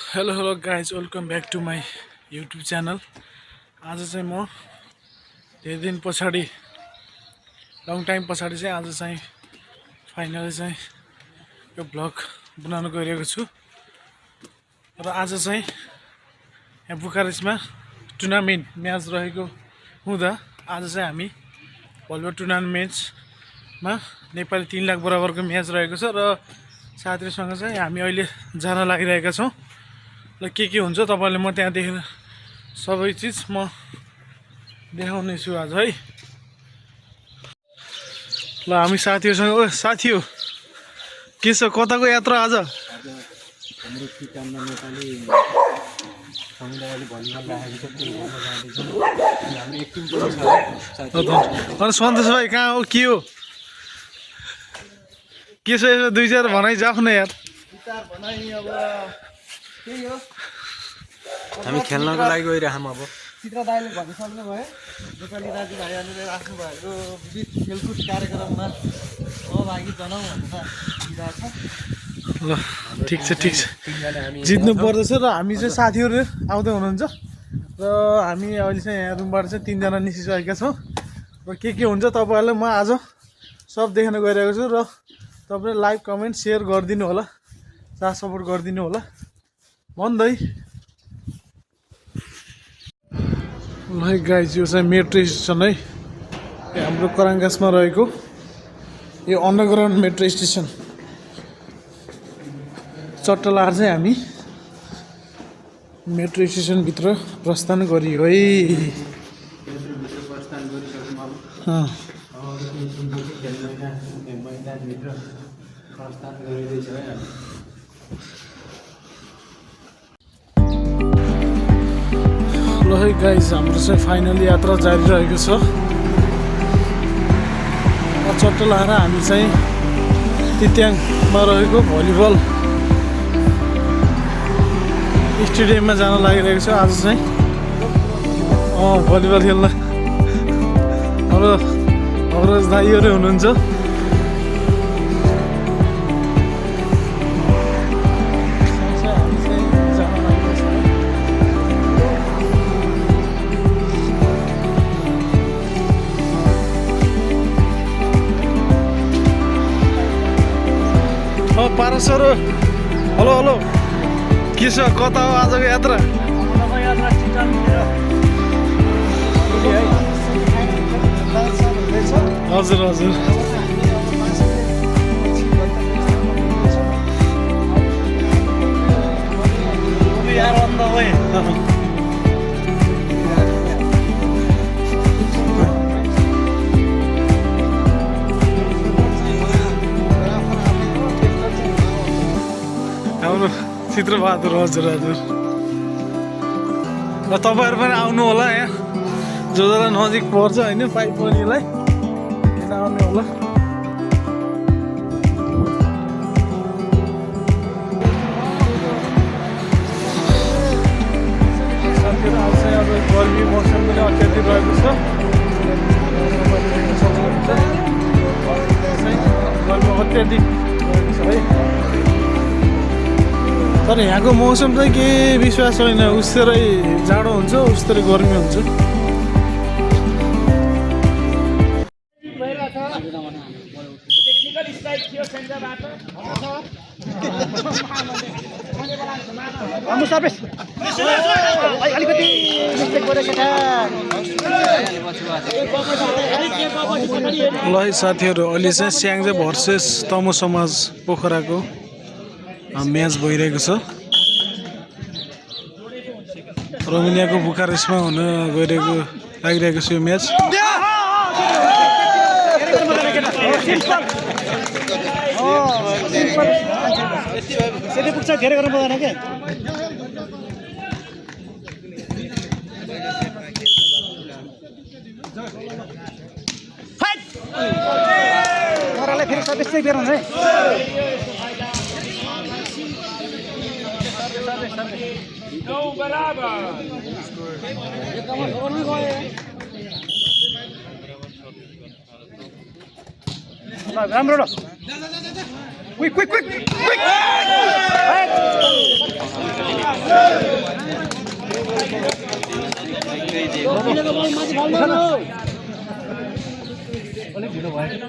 Hello guys welcome back to my YouTube channel. आज चाहिँ म धेरै दिन पछाडि लङ टाइम पछाडि चाहिँ आज चाहिँ फाइनली चाहिँ यो भ्लग बनाउन गइरहेको छु। र आज चाहिँ यहाँ बुखारेस्टमा टुर्नामेन्ट म्याच रहेको हुँदा आज चाहिँ हामी भलिबल टुर्नामेन्टमा नेपाली 3 लाख बराबरको म्याच रहेको छ र साथीहरूसँग चाहिँ हामी अहिले जान लागिरहेका छौँ। ल के हुन्छ तपाईहरुले म त्यहाँ देखेर सबै चीज म देखाउने छु आज है। ल हामी साथीहरुसँग ओ साथी हो के छ कताको यात्रा आज? हाम्रो किटानमा नेपाली समुदायले भलिबल राखेको छ त्यो गर्न जाँदैछ। हाम्रो एक टिम पनि छ साथी। अनि सन्तोष भाइ कहाँ हो के हो के छ यसो दुई चार भनाइ जाऊ न यार। गिटार भनाइ अब त्यही हो हामी खेल्नको लागि गइरहेछौँ। अब चित्र दाइले भनिसक्नु भयो नेपाली दाजुभाइहरूले आफ्नो भएको विविध खेलकुद कार्यक्रममा सहभागी जनाउँ भनेर दिइरहेको छ। ल ठिक छ जित्नु पर्दछ र हामी चाहिँ साथीहरू आउँदै हुनुहुन्छ र हामी अहिले चाहिँ यहाँ रुमबाट चाहिँ 3 जना निस्किसकेका छौँ र के हुन्छ तपाईहरुलाई म आज सब देखाउन गइरहेको छु र तपाईले लाइक कमेन्ट शेयर गरिदिनु होला, साथ सपोर्ट गरिदिनु होला भन्दै। ल गाइज यो चाहिँ मेट्रो स्टेसन है, यो हाम्रो कराङगासमा रहेको यो अन्डरग्राउन्ड मेट्रो स्टेसन चट्टलार चाहिँ हामी मेट्रो स्टेसन भित्र प्रस्थान गरियो है। ल है गाइज हाम्रो चाहिँ फाइनली यात्रा जारी रहेको छ। चट्टलार हामी चाहिँ तित्याङमा रहेको भलिबल स्टेडियममा जान लागिरहेको छ आज चाहिँ भलिबल खेल्न। हाम्रो अवरज दाइहरू हुनुहुन्छ। पारस सर हेलो हेलो के छ कता हो आजको यात्रा? हजुर हजुर हाम्रो चित्रबहादुर हजुर हजुर र तपाईहरु पनि आउनु होला यहाँ जो जसलाई नजिक पर्छ हैन पाइपनीलाई यता आउनु होला। अब गर्मी मौसम पनि अत्याधिक रहेको छ। गर्मी अत्याधिक रहेको छ है। तर यहाँको मौसम चाहिँ के विश्वास छैन, उस्तै जाडो हुन्छ उस्तै गर्मी हुन्छ। ल है साथीहरू अहिले चाहिँ स्याङ्जा भर्सेस तमु समाज पोखराको म्याच भइरहेको छ। रोमानियाको बुखारेस्टमा हुन लागिरहेको छ यो म्याच। राम्रो क्विक अलिक ढिलो भयो